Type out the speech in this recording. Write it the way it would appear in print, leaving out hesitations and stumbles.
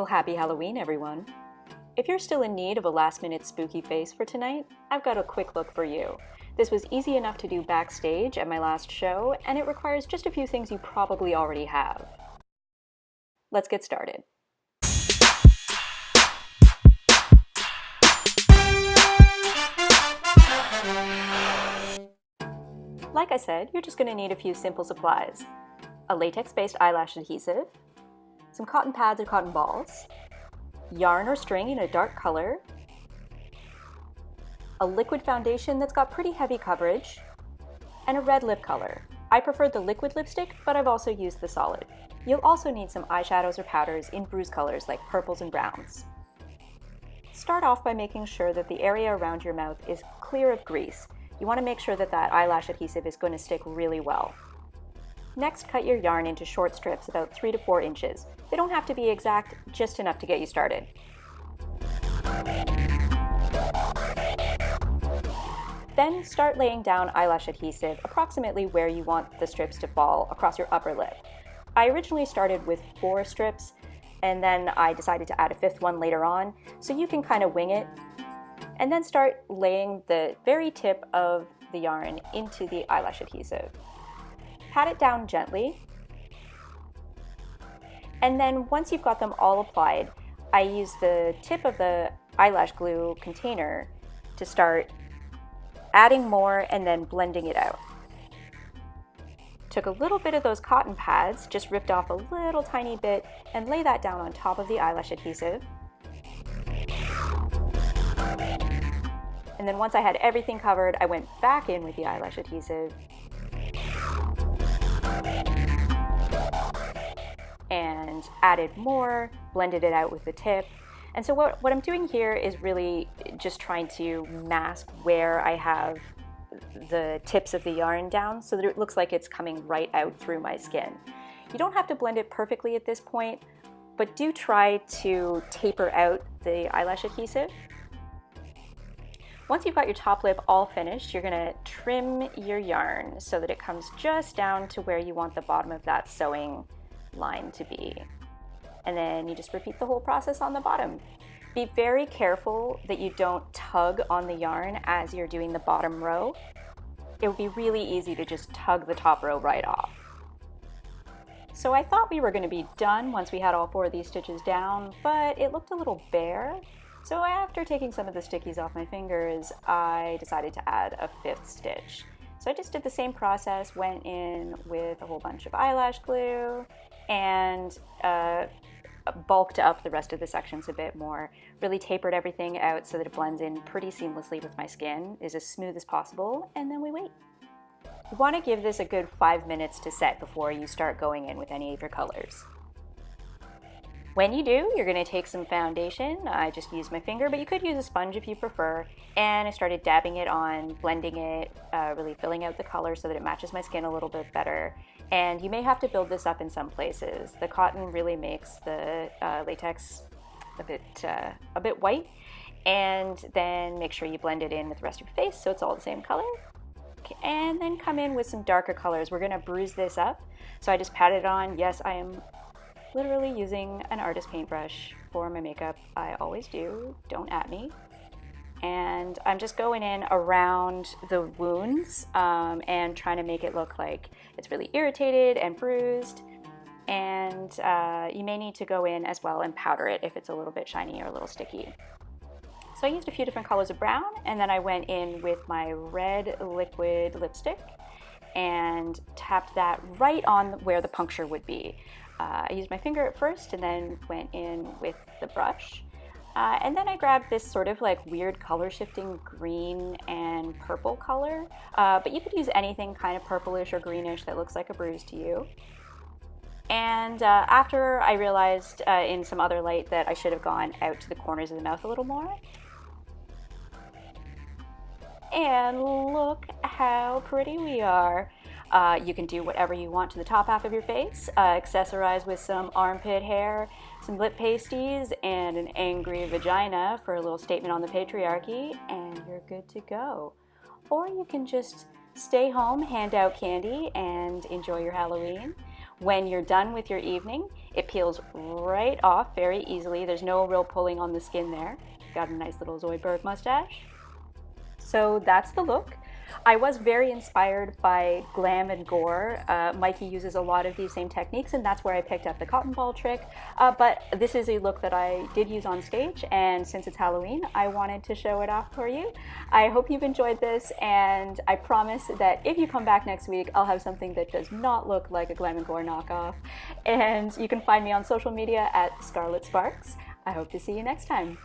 Well, happy Halloween, everyone. If you're still in need of a last-minute spooky face for tonight, I've got a quick look for you. This was easy enough to do backstage at my last show, and it requires just a few things you probably already have. Let's get started. Like I said, you're just going to need a few simple supplies. A latex-based eyelash adhesive, some cotton pads or cotton balls, yarn or string in a dark color, a liquid foundation that's got pretty heavy coverage, and a red lip color. I preferred the liquid lipstick, but I've also used the solid. You'll also need some eyeshadows or powders in bruise colors like purples and browns. Start off by making sure that the area around your mouth is clear of grease. You want to make sure that that eyelash adhesive is going to stick really well. Next, cut your yarn into short strips about 3 to 4 inches. They don't have to be exact, just enough to get you started. Then start laying down eyelash adhesive approximately where you want the strips to fall across your upper lip. I originally started with 4 strips, and then I decided to add a 5th one later on, so you can kind of wing it. And then start laying the very tip of the yarn into the eyelash adhesive. Pat it down gently. And then once you've got them all applied, I use the tip of the eyelash glue container to start adding more and then blending it out. Took a little bit of those cotton pads, just ripped off a little tiny bit, and lay that down on top of the eyelash adhesive. And then once I had everything covered, I went back in with the eyelash adhesive and added more, blended it out with the tip. And so what I'm doing here is really just trying to mask where I have the tips of the yarn down so that it looks like it's coming right out through my skin. You don't have to blend it perfectly at this point, but do try to taper out the eyelash adhesive. Once you've got your top lip all finished, you're gonna trim your yarn so that it comes just down to where you want the bottom of that sewing line to be. And then you just repeat the whole process on the bottom. Be very careful that you don't tug on the yarn as you're doing the bottom row. It would be really easy to just tug the top row right off. So I thought we were gonna be done once we had all 4 of these stitches down, but it looked a little bare. So after taking some of the stickies off my fingers, I decided to add a 5th stitch. So I just did the same process, went in with a whole bunch of eyelash glue and bulked up the rest of the sections a bit more. Really tapered everything out so that it blends in pretty seamlessly with my skin, is as smooth as possible, and then we wait. You want to give this a good 5 minutes to set before you start going in with any of your colors. When you do, you're going to take some foundation. I just used my finger, but you could use a sponge if you prefer. And I started dabbing it on, blending it, really filling out the color so that it matches my skin a little bit better. And you may have to build this up in some places. The cotton really makes the latex a bit white. And then make sure you blend it in with the rest of your face so it's all the same color. Okay, and then come in with some darker colors. We're going to bruise this up. So I just patted it on. Yes, I am literally using an artist paintbrush for my makeup. I always do, don't at me. And I'm just going in around the wounds and trying to make it look like it's really irritated and bruised. And you may need to go in as well and powder it if it's a little bit shiny or a little sticky. So I used a few different colors of brown, and then I went in with my red liquid lipstick and tapped that right on where the puncture would be. I used my finger at first and then went in with the brush. And then I grabbed this sort of like weird color shifting green and purple color, but you could use anything kind of purplish or greenish that looks like a bruise to you. And after I realized in some other light that I should have gone out to the corners of the mouth a little more. And look how pretty we are. You can do whatever you want to the top half of your face, accessorize with some armpit hair, some lip pasties, and an angry vagina for a little statement on the patriarchy, and you're good to go. Or you can just stay home, hand out candy, and enjoy your Halloween. When you're done with your evening, It peels right off very easily. There's no real pulling on the skin there. Got a nice little Zoidberg mustache. So that's the look. I was very inspired by glam and gore. Mikey uses a lot of these same techniques, and that's where I picked up the cotton ball trick. But this is a look that I did use on stage, and since it's Halloween, I wanted to show it off for you. I hope you've enjoyed this, and I promise that if you come back next week, I'll have something that does not look like a glam and gore knockoff. And you can find me on social media at Scarlet Sparks. I hope to see you next time.